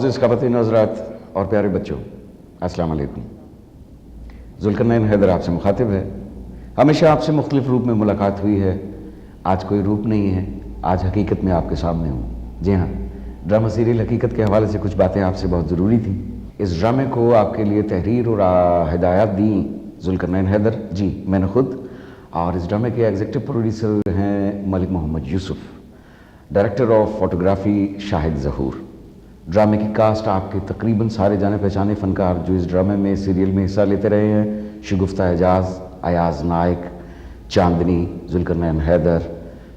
मोअज़्ज़िज़ ख़वातीन हज़रात और प्यारे बच्चों, अस्सलाम वालेकुम। ज़ुल्करनैन हैदर आपसे मुखातिब है। हमेशा आपसे मुख्तलिफ रूप में मुलाकात हुई है। आज कोई रूप नहीं है, आज हकीकत में आपके सामने हूँ। जी हाँ, ड्रामा सीरियल हकीकत के हवाले से कुछ बातें आपसे बहुत ज़रूरी थी। इस ड्रामे को आपके लिए तहरीर और हिदायत दी ज़ुल्करनैन हैदर जी, मैंने खुद। और इस ड्रामे के एग्जीक्यूटिव प्रोड्यूसर हैं Malik Mohammad Yusuf, director of photography Shahid Zahoor. ड्रामे की कास्ट आपके तकरीबन सारे जाने पहचाने फ़नकार जो इस ड्रामे में सीरियल में हिस्सा लेते रहे हैं, शगुफ्ता एजाज, अयाज नाइक, चांदनी, ज़ुल्करनैन हैदर,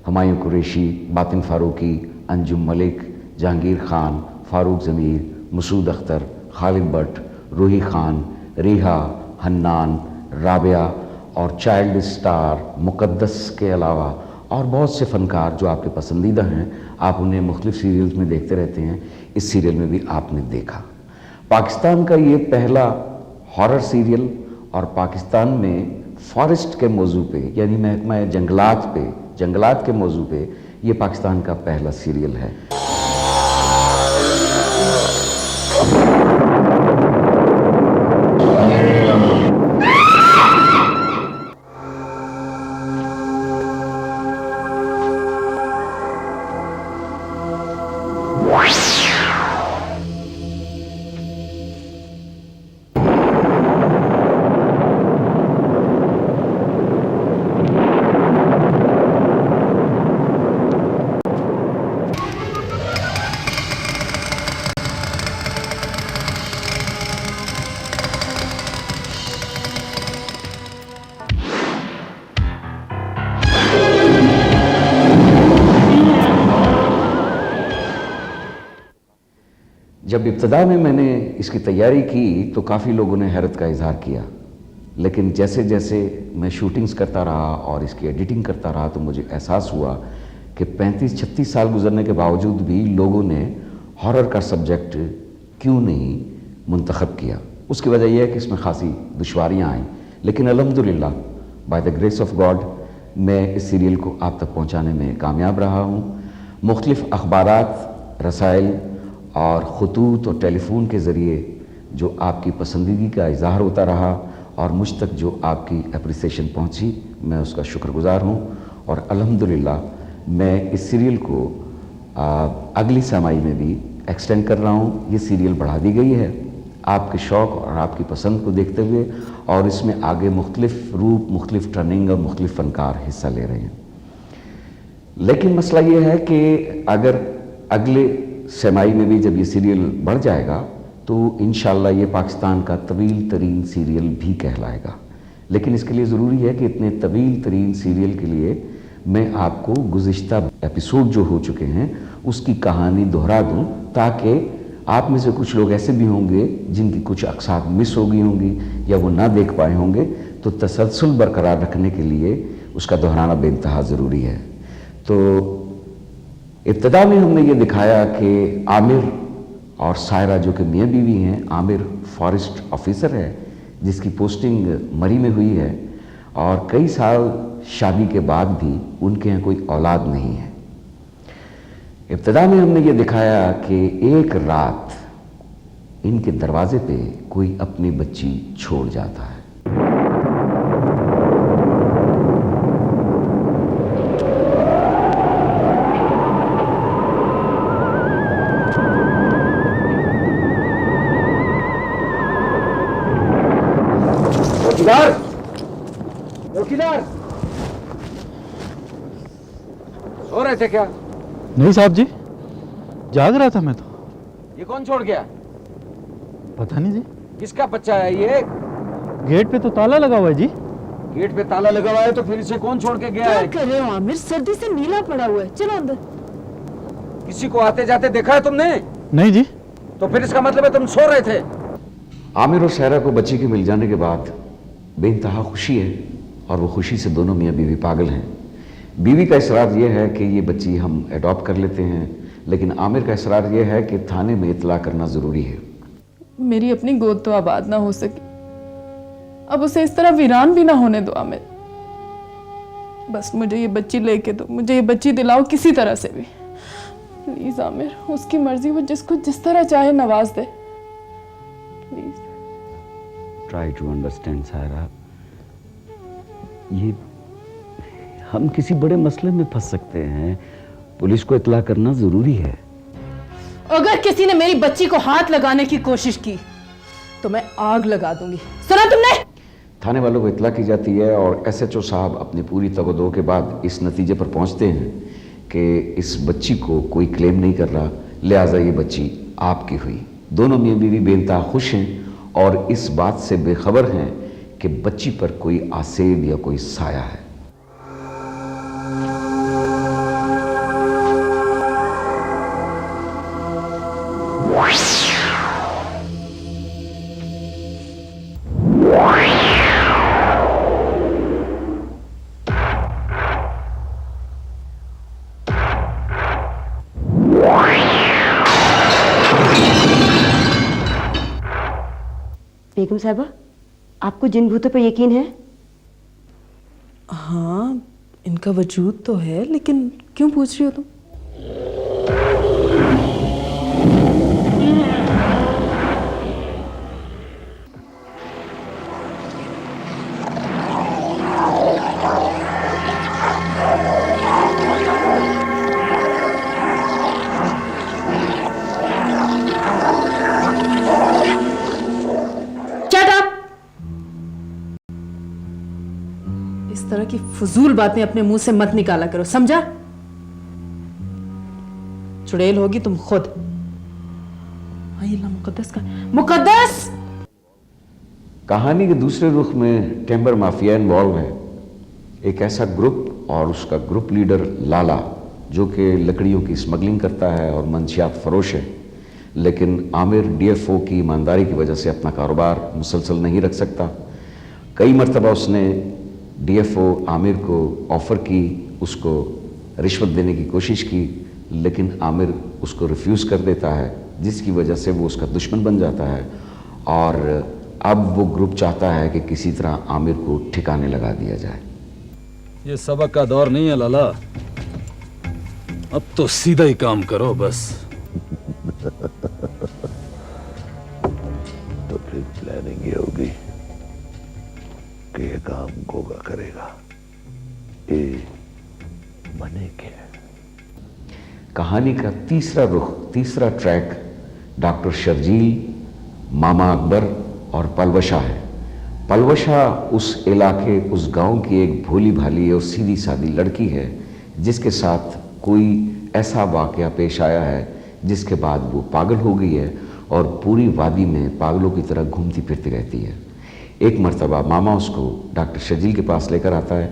हुमायूं कुरैशी, बातिन फ़ारूकी, अंजुम मलिक, जहांगीर खान, फ़ारूक ज़मीर, मसूद अख्तर, खालिद भट्ट, रूही खान, रिहा, हन्नान, राबिया और चाइल्ड स्टार मुक़द्दस के अलावा और बहुत से फ़नकार जो आपके पसंदीदा हैं। आप उन्हें मुख्तलिफ सीरियल्स में देखते रहते हैं, इस सीरियल में भी आपने देखा। पाकिस्तान का ये पहला हॉरर सीरियल और पाकिस्तान में फॉरेस्ट के मौजू पे यानी महकमा जंगलात के मौजू पे ये पाकिस्तान का पहला सीरियल है। जब इब्तदा में मैंने इसकी तैयारी की तो काफ़ी लोगों ने हैरत का इजहार किया, लेकिन जैसे जैसे मैं शूटिंग्स करता रहा और इसकी एडिटिंग करता रहा तो मुझे एहसास हुआ कि 35-36 साल गुजरने के बावजूद भी लोगों ने हॉरर का सब्जेक्ट क्यों नहीं मुंतखब किया। उसकी वजह यह है कि इसमें खासी दुश्वारियाँ आईं, लेकिन अल्हम्दुलिल्लाह by the grace of God मैं इस सीरियल को आप तक पहुँचाने में कामयाब रहा हूँ। मुख्तलिफ अखबारात, रसाइल और ख़ुतूत और टेलीफोन के ज़रिए जो आपकी पसंदीदा का इज़हार होता रहा और मुझ तक जो आपकी अप्रिसिएशन पहुंची, मैं उसका शुक्रगुज़ार हूं। और अल्हम्दुलिल्लाह मैं इस सीरियल को अगली समाई में भी एक्सटेंड कर रहा हूं। ये सीरियल बढ़ा दी गई है आपके शौक़ और आपकी पसंद को देखते हुए, और इसमें आगे मुख्तलिफ रूप, मुख्तलिफ टर्निंग और मुख्तलिफ फ़नकार हिस्सा ले रहे हैं। लेकिन मसला ये है कि अगर अगले समाई में भी जब ये सीरियल बढ़ जाएगा तो इंशाअल्लाह ये पाकिस्तान का तवील तरीन सीरियल भी कहलाएगा। लेकिन इसके लिए ज़रूरी है कि इतने तवील तरीन सीरियल के लिए मैं आपको गुज़िश्ता एपिसोड जो हो चुके हैं उसकी कहानी दोहरा दूं, ताकि आप में से कुछ लोग ऐसे भी होंगे जिनकी कुछ अक़सात मिस हो गई होंगी या वो ना देख पाए होंगे, तो तसलसल बरकरार रखने के लिए उसका दोहराना बेइंतहा ज़रूरी है। तो इब्तिदा में हमने ये दिखाया कि आमिर और सायरा जो कि मियाँ बीवी हैं, आमिर फॉरेस्ट ऑफिसर है जिसकी पोस्टिंग मरी में हुई है और कई साल शादी के बाद भी उनके यहाँ कोई औलाद नहीं है। इब्तिदा में हमने ये दिखाया कि एक रात इनके दरवाजे पे कोई अपनी बच्ची छोड़ जाता है। चौकीदार सो रहे थे क्या? नहीं साहब जी, जाग रहा था मैं तो। ये कौन छोड़ गया? पता नहीं जी। किसका बच्चा है ये? गेट पे तो ताला लगा हुआ है जी। गेट पे ताला लगा हुआ है तो फिर इसे कौन छोड़ के गया है? क्या कर रहे हो आमिर? सर्दी से नीला पड़ा हुआ है, चलो अंदर। किसी को आते जाते देखा है तुमने? नहीं जी। तो फिर इसका मतलब है तुम सो रहे थे। आमिर और सायरा को बच्ची के मिल जाने के बाद बेइंतहा खुशी है और वो खुशी से दोनों मियाँ बीवी पागल हैं। बीवी का इसरार ये है कि ये बच्ची हम एडॉप्ट कर लेते हैं, लेकिन आमिर का इसरार ये है कि थाने में इतला करना ज़रूरी है। मेरी अपनी गोद तो आबाद ना हो सकी, अब उसे इस तरह वीरान भी ना होने दो आमिर। बस मुझे ये बच्ची लेके दो, मुझे ये बच्ची दिलाओ किसी तरह से भी। प्लीज आमिर, उसकी मर्जी, वो जिसको जिस तरह चाहे नवाज दे, please. Try to understand Saira, ये हम किसी बड़े मसले में फंस सकते हैं, पुलिस को इत्तला करना जरूरी है। अगर किसी ने मेरी बच्ची को हाथ लगाने की कोशिश की तो मैं आग लगा दूंगी, सुना तुमने? थाने वालों को इत्तला की जाती है और एसएचओ साहब अपनी पूरी तवज्जो के बाद इस नतीजे पर पहुंचते हैं कि इस बच्ची को कोई क्लेम नहीं कर रहा, लिहाजा ये बच्ची आपकी हुई। दोनों मियां बीवी बेइंतहा खुश हैं और इस बात से बेखबर हैं कि बच्ची पर कोई आसेब या कोई साया है। बेगम साहबा, आपको जिन भूतों पर यकीन है? हाँ, इनका वजूद तो है, लेकिन क्यों पूछ रही हो तुम? इस तरह की फजूल बातें अपने मुंह से मत निकाला करो, समझा? चुड़ैल होगी तुम खुद। मुकद्दस का मुकद्दस। कहानी के दूसरे रुख में टेम्बर माफिया इन्वॉल्व है, एक ऐसा ग्रुप और उसका ग्रुप लीडर लाला, जो कि लकड़ियों की स्मगलिंग करता है और मंशियात फरोश है। लेकिन आमिर डीएफओ की ईमानदारी की वजह से अपना कारोबार मुसलसल नहीं रख सकता। कई मरतबा उसने डीएफओ आमिर को ऑफ़र की, उसको रिश्वत देने की कोशिश की, लेकिन आमिर उसको रिफ्यूज़ कर देता है, जिसकी वजह से वो उसका दुश्मन बन जाता है। और अब वो ग्रुप चाहता है कि किसी तरह आमिर को ठिकाने लगा दिया जाए। ये सबक का दौर नहीं है लाला, अब तो सीधा ही काम करो बस। तो फिर प्लानिंग ये होगी कि ये काम गोगा करेगा, ये मने क्या? कहानी का तीसरा रुख, तीसरा ट्रैक डॉक्टर शर्जील, मामा अकबर और पलवशा है। पलवशा उस इलाके, उस गांव की एक भोली भाली और सीधी सादी लड़की है, जिसके साथ कोई ऐसा वाकया पेश आया है जिसके बाद वो पागल हो गई है और पूरी वादी में पागलों की तरह घूमती फिरती रहती है। एक मर्तबा मामा उसको डॉक्टर शर्जील के पास लेकर आता है।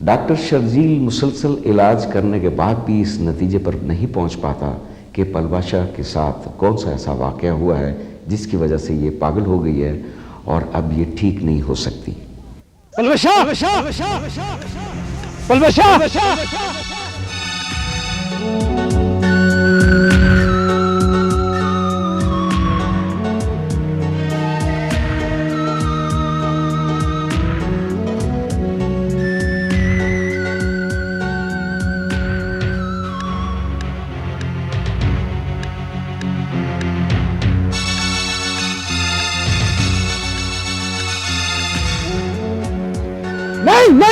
डॉक्टर शर्जील मुसलसल इलाज करने के बाद भी इस नतीजे पर नहीं पहुंच पाता कि पलवाशा के साथ कौन सा ऐसा वाकया हुआ है जिसकी वजह से ये पागल हो गई है और अब ये ठीक नहीं हो सकती। पलवशा, पलवशा,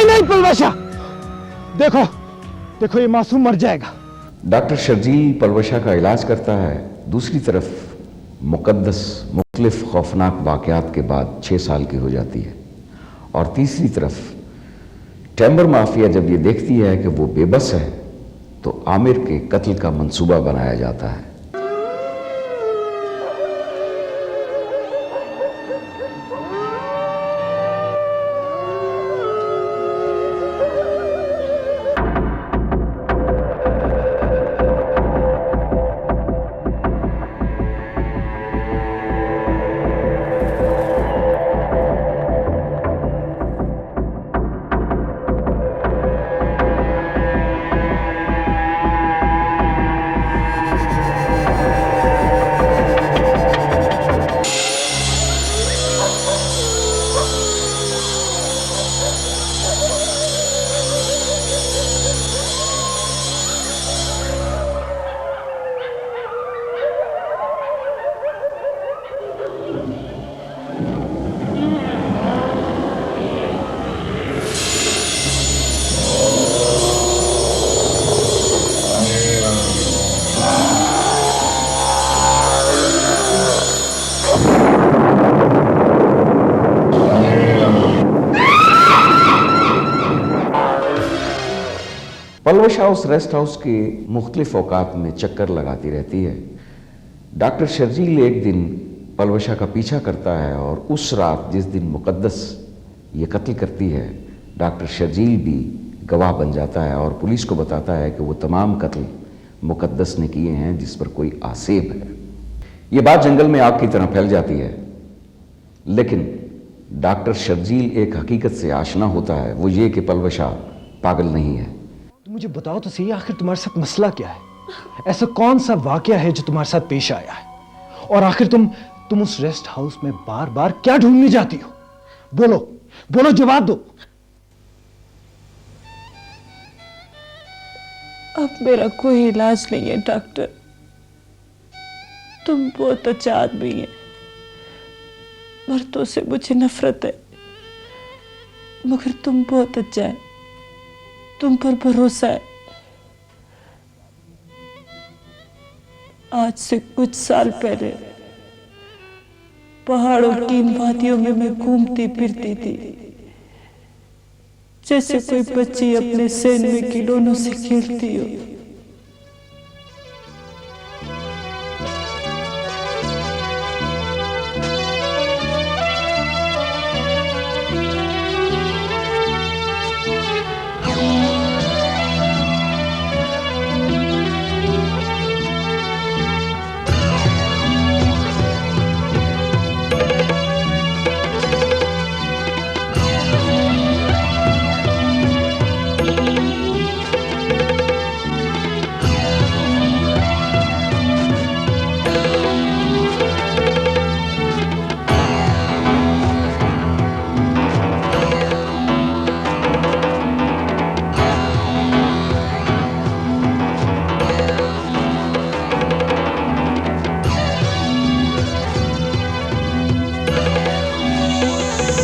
नहीं पलवशा, देखो देखो, ये मासूम मर जाएगा। डॉक्टर शर्जील पलवशा का इलाज करता है। दूसरी तरफ मुकद्दस मुख्तलिफ खौफनाक वाक़यात के बाद 6 साल की हो जाती है। और तीसरी तरफ टेम्बर माफिया जब ये देखती है कि वो बेबस है, तो आमिर के कत्ल का मंसूबा बनाया जाता है। पलवशा उस रेस्ट हाउस के मुख्तलिफ औकात में चक्कर लगाती रहती है। डॉक्टर शर्जील एक दिन पलवशा का पीछा करता है और उस रात जिस दिन मुकद्दस ये कत्ल करती है, डॉक्टर शर्जील भी गवाह बन जाता है और पुलिस को बताता है कि वो तमाम कत्ल मुकद्दस ने किए हैं जिस पर कोई आसेब है। ये बात जंगल में आग की तरह फैल जाती है, लेकिन डॉक्टर शर्जील एक हकीकत से आशना होता है, वो ये कि पलवशा पागल नहीं है। तो मुझे बताओ तो सही, आखिर तुम्हारे साथ मसला क्या है? ऐसा कौन सा वाकया है जो तुम्हारे साथ पेश आया है? और आखिर तुम उस रेस्ट हाउस में बार बार क्या ढूंढने जाती हो? बोलो बोलो, जवाब दो। अब मेरा कोई इलाज नहीं है डॉक्टर। तुम बहुत अच्छा आदमी है, मर्दों से मुझे नफरत है, मगर तुम बहुत अच्छा है, तुम पर भरोसा है। आज से कुछ साल पहले पहाड़ों की इन वादियों में मैं घूमती फिरती थी, जैसे कोई बच्ची अपने सेन में खिलौनों से खेलती हो।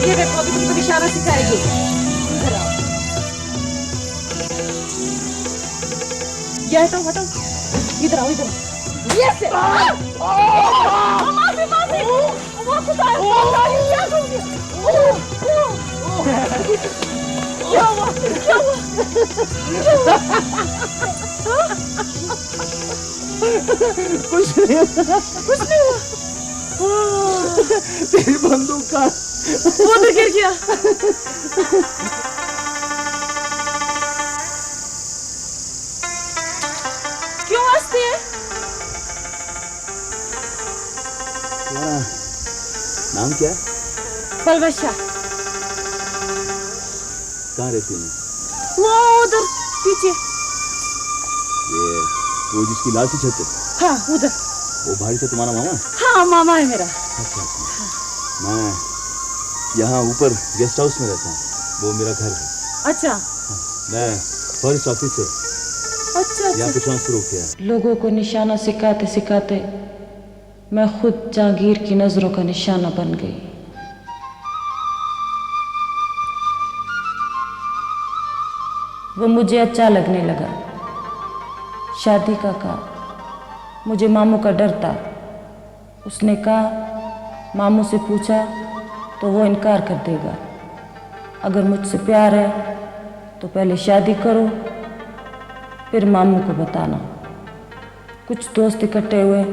ये देखो, अभी तुमको निशाना सिखाएगी। इधर आओ। ये हटाओ हटाओ, इधर आओ इधर। यस। माफी माफी, वो खुदा है, क्या करूंगी? क्या हुआ? क्या हुआ? कुछ नहीं हुआ। तेरी बंदूक का वो तो गिर गया। क्यों हंसती है? तुम्हारा नाम क्या है? पलवशा। कहाँ रहती है? वो उधर पीछे। ये वो जिसकी लाल सी छत है, हाँ उधर। वो भाई से तुम्हारा मामा है? हाँ मामा है मेरा। अच्छा। मैं यहाँ ऊपर गेस्ट हाउस में रहता हूँ, वो मेरा घर है। अच्छा मैं फॉरेस्ट ऑफिस से अच्छा यहाँ पे ट्रांसफर हो गया है। लोगों को निशाना सिखाते सिखाते मैं खुद जहांगीर की नजरों का निशाना बन गई। वो मुझे अच्छा लगने लगा। शादी का कहा, मुझे मामू का डर था। उसने कहा मामू से पूछा तो वो इनकार कर देगा। अगर मुझसे प्यार है तो पहले शादी करो, फिर मामू को बताना। कुछ दोस्त इकट्ठे हुए,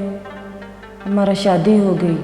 हमारा शादी हो गई।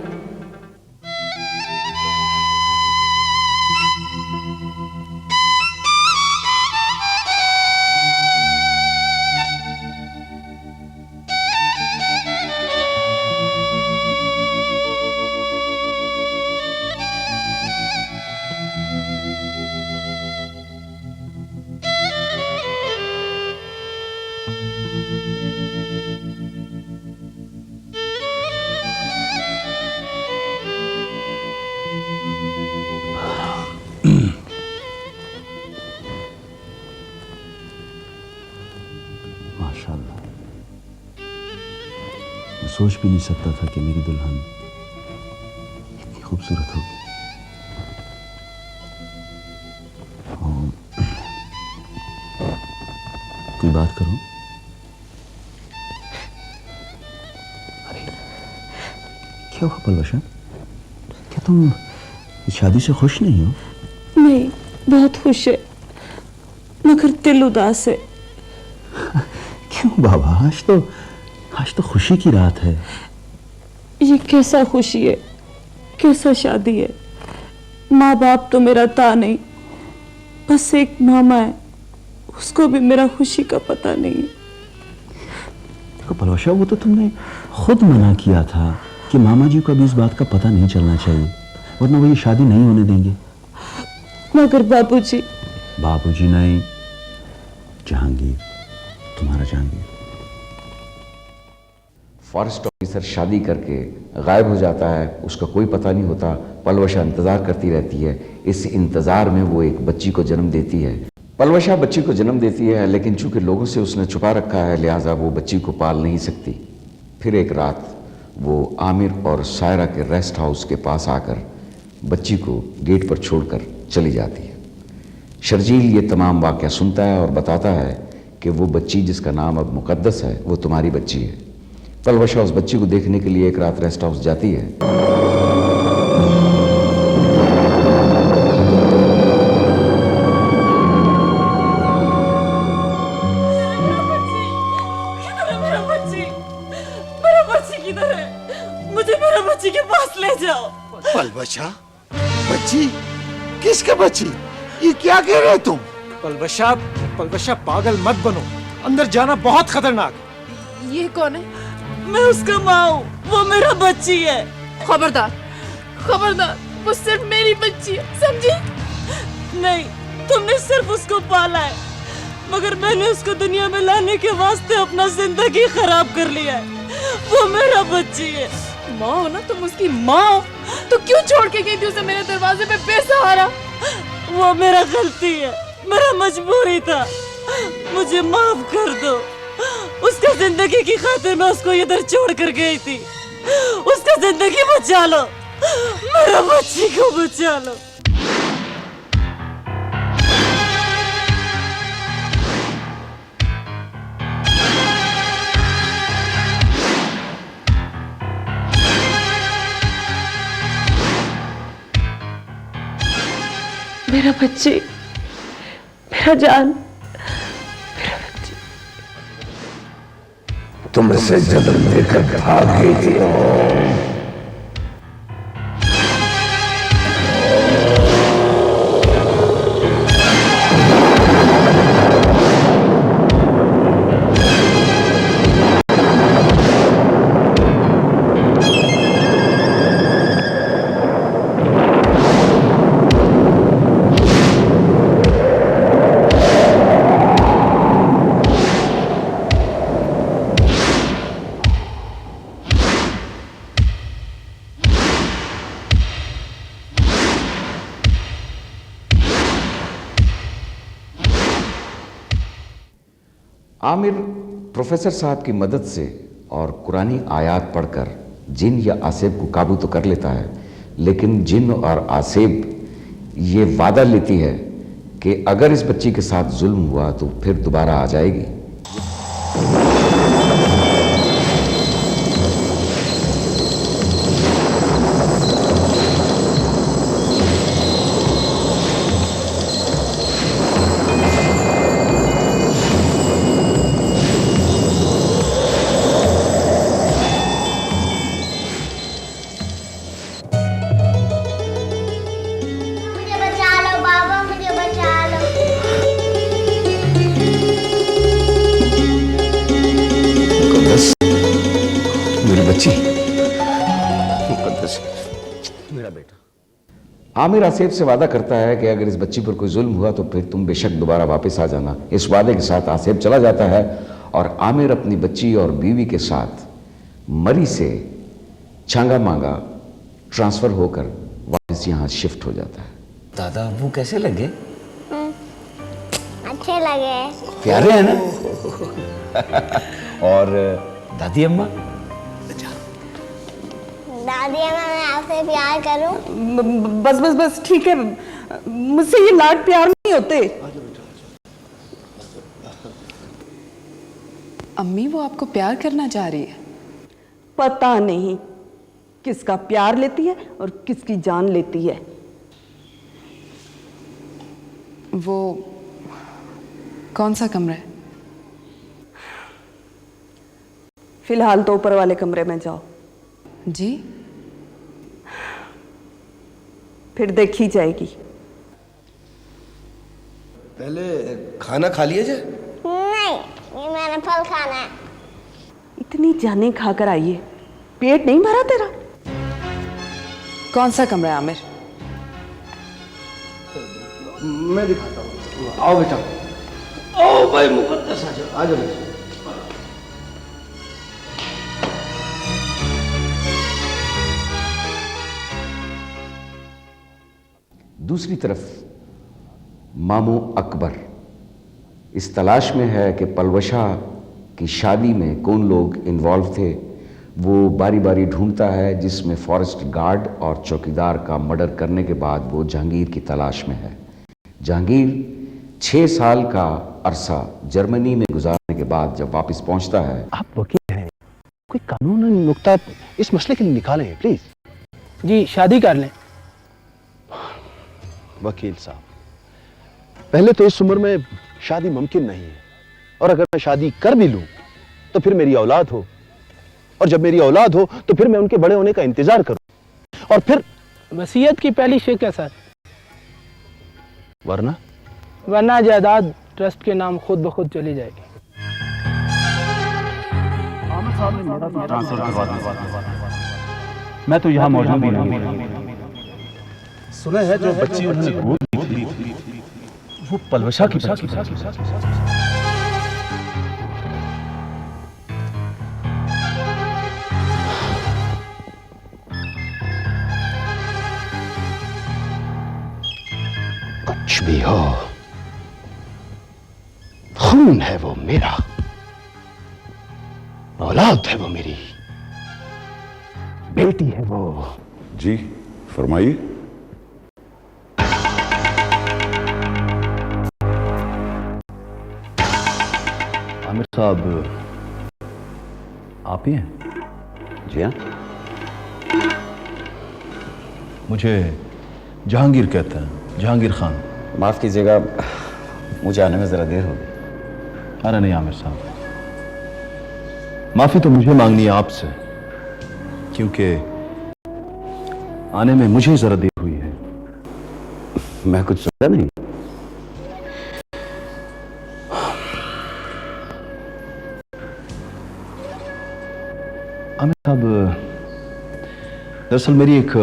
माशाल्लाह, मैं सोच भी नहीं सकता था कि मेरी दुल्हन इतनी खूबसूरत होगी। कोई बात करो। अरे क्या हुआ पलवशा? क्या तुम इस शादी से खुश नहीं हो? नहीं, बहुत खुश है, मगर दिल उदास है। क्यों बाबा, आज तो खुशी की रात है। ये कैसा खुशी है, कैसा शादी है। माँ बाप तो मेरा था नहीं, बस एक मामा है, उसको भी मेरा खुशी का पता नहीं है। देखो पलवशा, वो तो तुमने खुद मना किया था कि मामा जी को अभी इस बात का पता नहीं चलना चाहिए, वरना वो ये शादी नहीं होने देंगे। मगर बाबूजी। बाबूजी नहीं, जहांगीर, तुम्हारा जहांगीर। फॉरेस्ट ऑफिसर शादी करके गायब हो जाता है, उसका कोई पता नहीं होता। पलवशा इंतज़ार करती रहती है। इस इंतज़ार में वो एक बच्ची को जन्म देती है। पलवशा बच्ची को जन्म देती है, लेकिन चूंकि लोगों से उसने छुपा रखा है, लिहाजा वो बच्ची को पाल नहीं सकती। फिर एक रात वो आमिर और सायरा के रेस्ट हाउस के पास आकर बच्ची को गेट पर छोड़कर चली जाती है। शर्जील ये तमाम वाक़या सुनता है और बताता है कि वो बच्ची जिसका नाम अब मुक़द्दस है, वो तुम्हारी बच्ची है। पलवशा उस बच्ची को देखने के लिए एक रात रेस्ट हाउस जाती है। मुझे मेरा बच्ची के पास ले जाओ। पलवशा, बच्ची? किसके बच्ची? ये क्या कह रहे हो तुम? पलवशा पागल मत बनो, अंदर जाना बहुत खतरनाक। ये कौन है? मैं उसका माँ हूँ, वो मेरा बच्ची है। खबरदार, खबरदार, वो सिर्फ मेरी बच्ची है, समझी? नहीं, तुमने सिर्फ उसको पाला है, मगर मैंने उसको दुनिया में लाने के वास्ते अपना जिंदगी खराब कर लिया है। वो मेरा बच्ची है। माँ हो ना तुम, उसकी माँ हो, तो क्यों छोड़ के गई थी उसे मेरे दरवाजे पे बेसहारा? वो मेरा गलती है, मेरा मजबूरी था, मुझे माफ कर दो। उसका जिंदगी की खातिर मैं उसको इधर छोड़ कर गई थी। उसका जिंदगी बचा लो, मेरा बच्ची को बचा लो। मेरा बच्ची, मेरा जान, मेरा बच्ची। तुमसे जन्म देकर भाग गई थी। आमिर प्रोफेसर साहब की मदद से और कुरानी आयात पढ़कर जिन या आसेब को काबू तो कर लेता है, लेकिन जिन और आसेब ये वादा लेती है कि अगर इस बच्ची के साथ जुल्म हुआ तो फिर दोबारा आ जाएगी। मेरी बच्ची, मेरा बेटा। आमिर आसेब से वादा करता है कि अगर इस बच्ची पर कोई जुल्म हुआ तो फिर तुम बेशक दोबारा वापस आ जाना। इस वादे के साथ आसेब चला जाता है और आमिर अपनी बच्ची और बीवी के साथ मरी से छांगा मांगा ट्रांसफर होकर वापस यहाँ शिफ्ट हो जाता है। दादा वो कैसे लगे? अच्छे लगे, प्यारे हैं ना? और दादी अम्मा? दादी अम्मा मैं आपसे प्यार करूं? बस बस बस ठीक है, मुझसे ये लाड प्यार नहीं होते। अम्मी वो आपको प्यार करना चाह रही है? पता नहीं किसका प्यार लेती है और किसकी जान लेती है। वो कौन सा कमरा है? फिलहाल तो ऊपर वाले कमरे में जाओ। जी? फिर देखी जाएगी। पहले खाना खा लिया जाए। नहीं, ये मैंने फल खाना है। इतनी जाने खाकर आई है, पेट नहीं भरा तेरा? कौन सा कमरा है आमिर? मैं दिखाता हूँ। आओ बेटा। ओ भाई मुकद्दस, आ जाओ बेटा। दूसरी तरफ मामू अकबर इस तलाश में है कि पलवशा की शादी में कौन लोग इन्वॉल्व थे। वो बारी बारी ढूंढता है, जिसमें फॉरेस्ट गार्ड और चौकीदार का मर्डर करने के बाद वो जहांगीर की तलाश में है। जहांगीर 6 साल का अरसा जर्मनी में गुजारने के बाद जब वापस पहुंचता है। आप वकील हैं, कोई कानूनी नुक्ता इस मसले के लिए निकालें प्लीज। जी, शादी कर लें। वकील साहब, पहले तो इस उम्र में शादी मुमकिन नहीं है, और अगर मैं शादी कर भी लूं तो फिर मेरी औलाद हो, और जब मेरी औलाद हो तो फिर मैं उनके बड़े होने का इंतजार करूं, और फिर वसीयत की पहली शिक है सर। वरना जायदाद ट्रस्ट के नाम खुद ब खुद चली जाएगी। मैं तो यहाँ मौजूद ही नहीं। सुना है जो बच्ची उन्होंने गोद ली थी वो पलवशा की बच्ची। कुछ भी हो, खून है वो मेरा, औलाद है वो मेरी, बेटी है वो। जी फरमाइए। आमिर साहब, आप ही हैं? जी हाँ। मुझे जहांगीर कहते हैं, जहांगीर खान। माफ कीजिएगा, मुझे आने में जरा देर हो गई। अरे नहीं आमिर साहब, माफी तो मुझे मांगनी है आपसे, क्योंकि आने में मुझे जरा देर हुई है। मैं कुछ समझा नहीं। आमिर साहब, दरअसल मेरी एक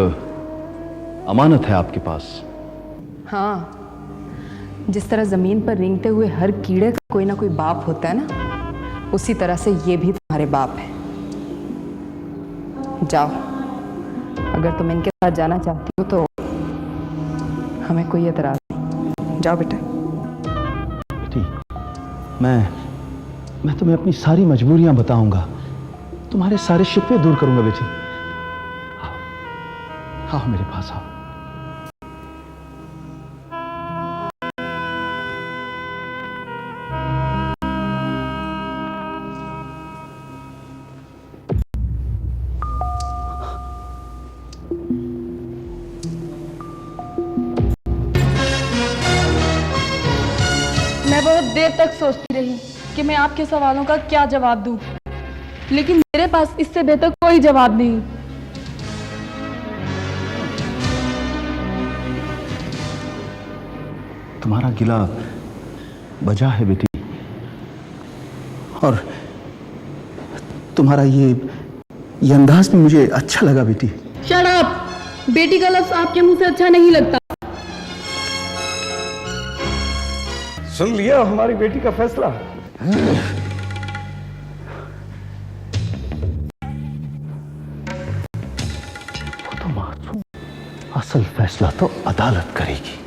अमानत है आपके पास। हाँ, जिस तरह जमीन पर रेंगते हुए हर कीड़े का कोई ना कोई बाप होता है ना, उसी तरह से ये भी तुम्हारे बाप है। जाओ, अगर तुम इनके साथ जाना चाहती हो तो हमें कोई एतराज नहीं। जाओ बेटा। बेटी, मैं तुम्हें अपनी सारी मजबूरियां बताऊंगा, तुम्हारे सारे शिकवे दूर करूंगा बेटी। आओ मेरे पास आओ। मैं बहुत देर तक सोचती रही कि मैं आपके सवालों का क्या जवाब दूं, लेकिन मेरे पास इससे बेहतर कोई जवाब नहीं। तुम्हारा गिला बजा है बेटी, और तुम्हारा ये अंदाज भी मुझे अच्छा लगा बेटी। Shut up! बेटी का लफ्ज आपके मुंह से अच्छा नहीं लगता। सुन लिया हमारी बेटी का फैसला? वो तो मासूम, असल फैसला तो अदालत करेगी।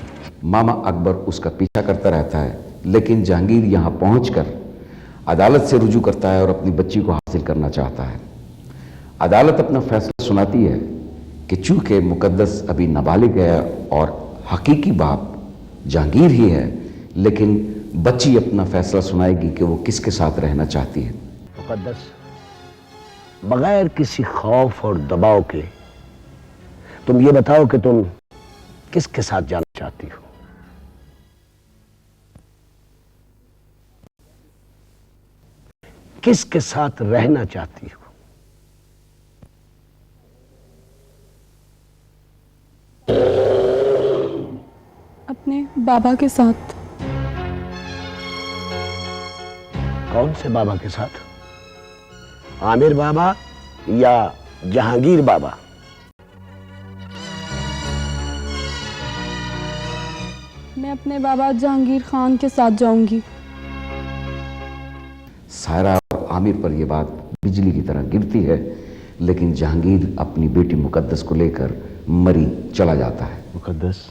मामा अकबर उसका पीछा करता रहता है, लेकिन जहांगीर यहाँ पहुंचकर अदालत से रुजू करता है और अपनी बच्ची को हासिल करना चाहता है। अदालत अपना फैसला सुनाती है कि चूंकि मुकद्दस अभी नाबालिग है और हकीकी बाप जहांगीर ही है, लेकिन बच्ची अपना फैसला सुनाएगी कि वो किसके साथ रहना चाहती है। मुकद्दस, बगैर किसी खौफ और दबाव के तुम ये बताओ कि तुम किसके साथ जाना चाहती हो? किसके साथ रहना चाहती हो? अपने बाबा के साथ। कौन से बाबा के साथ? आमिर बाबा या जहांगीर बाबा? मैं अपने बाबा जहांगीर खान के साथ जाऊंगी। सायरा और आमिर पर यह बात बिजली की तरह गिरती है, लेकिन जहांगीर अपनी बेटी मुकद्दस को लेकर मरी चला जाता है। मुकद्दस,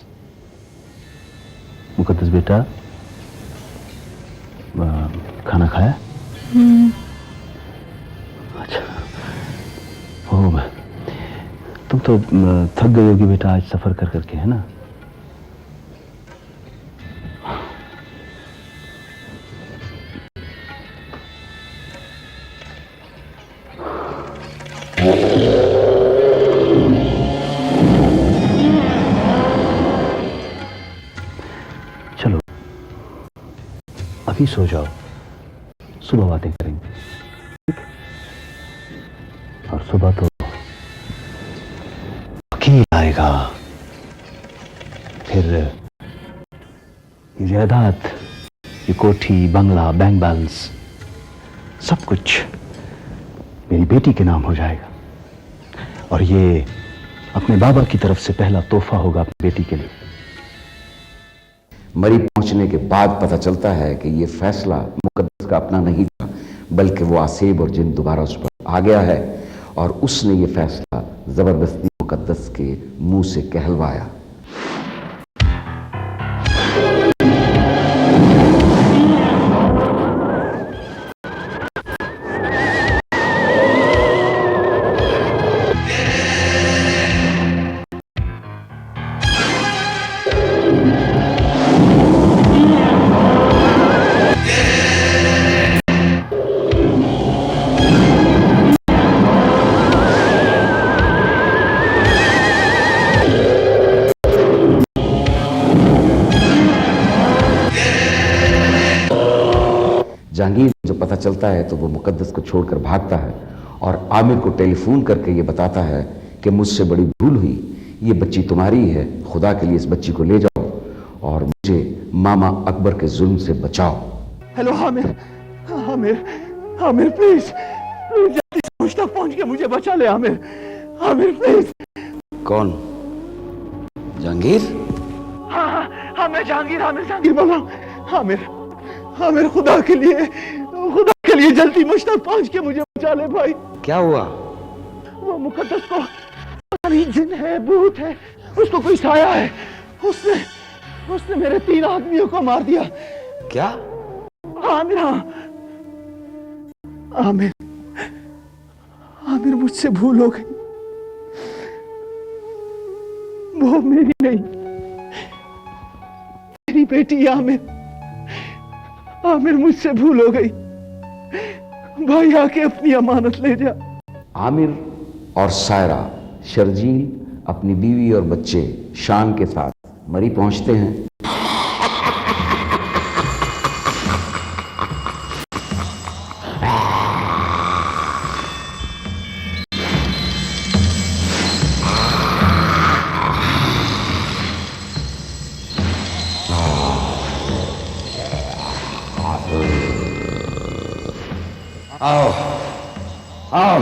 मुकद्दस बेटा, खाना खाया? अच्छा। ओह, तुम तो थक गई होगी बेटा आज सफर कर करके, है ना? चलो अभी सो जाओ, सुबह बातें करेंगे, ठीक? और सुबह तो वकील आएगा, फिर ये जायदाद, ये कोठी, बंगला, बैंक बैलेंस, सब कुछ मेरी बेटी के नाम हो जाएगा। और ये अपने बाबा की तरफ से पहला तोहफा होगा अपनी बेटी के लिए। मरी पहुंचने के बाद पता चलता है कि यह फैसला मुकद्दस का अपना नहीं था, बल्कि वो आसेब और जिन दोबारा उस पर आ गया है और उसने ये फैसला जबरदस्ती मुकद्दस के मुंह से कहलवाया। जहांगीर जो पता चलता है तो वो मुकद्दस को छोड़कर भागता है और आमिर को टेलीफोन करके ये बताता है कि मुझसे बड़ी भूल हुई, ये बच्ची तुम्हारी है, खुदा के लिए इस बच्ची को ले जाओ और मुझे मामा अकबर के जुल्म से बचाओ। Hello Aamir, Aamir, Aamir please, please जल्दी से मुझ तक पहुंच के मुझे बचा ले आमिर, आमिर प्लीज। कौन? जहांगीर? हाँ हाँ हाँ, मैं जहांगीर, आमिर जहांगीर बोल रहा हूँ। आमिर, आमिर खुदा के लिए जल्दी मुझ तक पहुंच के मुझे बचा ले भाई। क्या हुआ? वो मुकद्दस को पता नहीं जिन है, भूत है, उसको कोई साया है, उसने मेरे 3 आदमियों को मार दिया। क्या? आमिर, हाँ आमिर, आमिर मुझसे भूल हो गई, वो मेरी नहीं, मेरी बेटी आमिर, आमिर मुझसे भूल हो गई, भाई आके अपनी अमानत ले जा। आमिर और सायरा शर्जील अपनी बीवी और बच्चे शान के साथ मरी पहुंचते हैं। आओ आओ,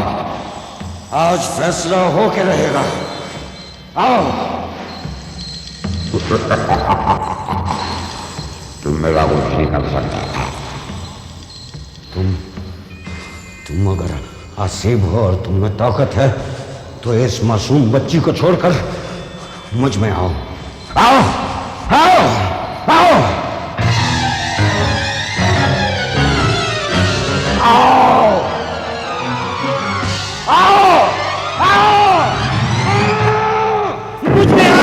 आज फैसला हो के रहेगा। आओ। तुम मेरा कुछ नहीं कर सकता। तुम अगर आसिब हो और तुम में ताकत है तो इस मासूम बच्ची को छोड़कर मुझ में आओ। आओ आओ आओ आओ आओ आओ, मुझ में आओ।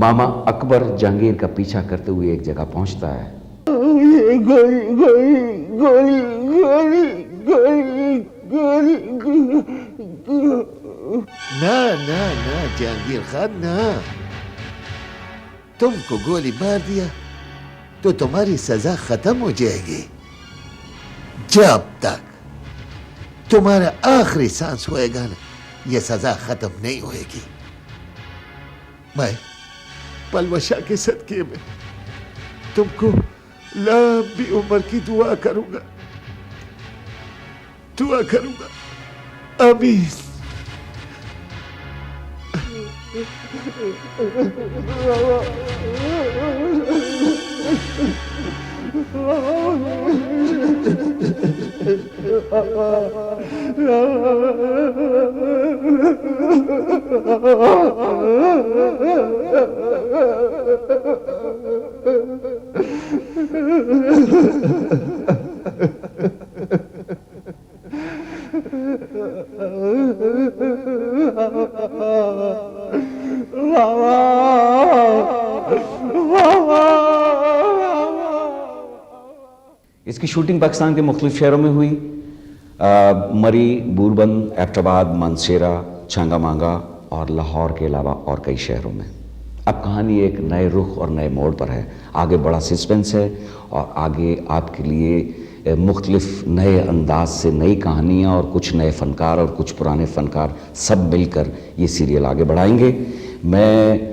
मामा अकबर जहांगीर का पीछा करते हुए एक जगह पहुंचता है। गोली गोली गोली गोली गोली गोली। ना ना ना जहांगीर खान ना, तुमको गोली मार दिया तो तुम्हारी सजा खत्म हो जाएगी। जब तक तुम्हारा आखिरी सांस होएगा ना, यह सजा खत्म नहीं होएगी। मैं पलवशा के सदके में तुमको लंबी उम्र की दुआ करूंगा, दुआ करूंगा। आमीन। इसकी शूटिंग पाकिस्तान के मुख्तलिफ शहरों में हुई। मरी, बूरबंद, एबटाबाद, मानसेरा, छांगा मांगा और लाहौर के अलावा और कई शहरों में। अब कहानी एक नए रुख और नए मोड़ पर है। आगे बड़ा सस्पेंस है और आगे आपके लिए मुख्तलिफ नए अंदाज से नई कहानियाँ और कुछ नए फ़नकार और कुछ पुराने फ़नकार सब मिलकर ये सीरियल आगे बढ़ाएंगे। मैं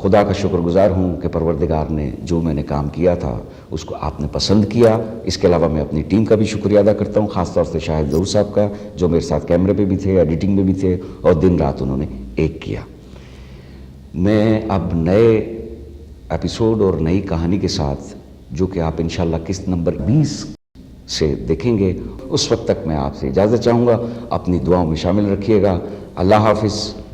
खुदा का शुक्रगुजार हूँ कि परवरदिगार ने जो मैंने काम किया था उसको आपने पसंद किया। इसके अलावा मैं अपनी टीम का भी शुक्रिया अदा करता हूँ, ख़ास तौर से शाहिद ज़हूर साहब का, जो मेरे साथ कैमरे पे भी थे, एडिटिंग में भी थे और दिन रात उन्होंने एक किया। मैं अब नए एपिसोड और नई कहानी के साथ, जो कि आप इंशाल्लाह किस्त नंबर 20 से देखेंगे, उस वक्त तक मैं आपसे इजाज़त चाहूँगा। अपनी दुआओं में शामिल रखिएगा। अल्लाह हाफिज़।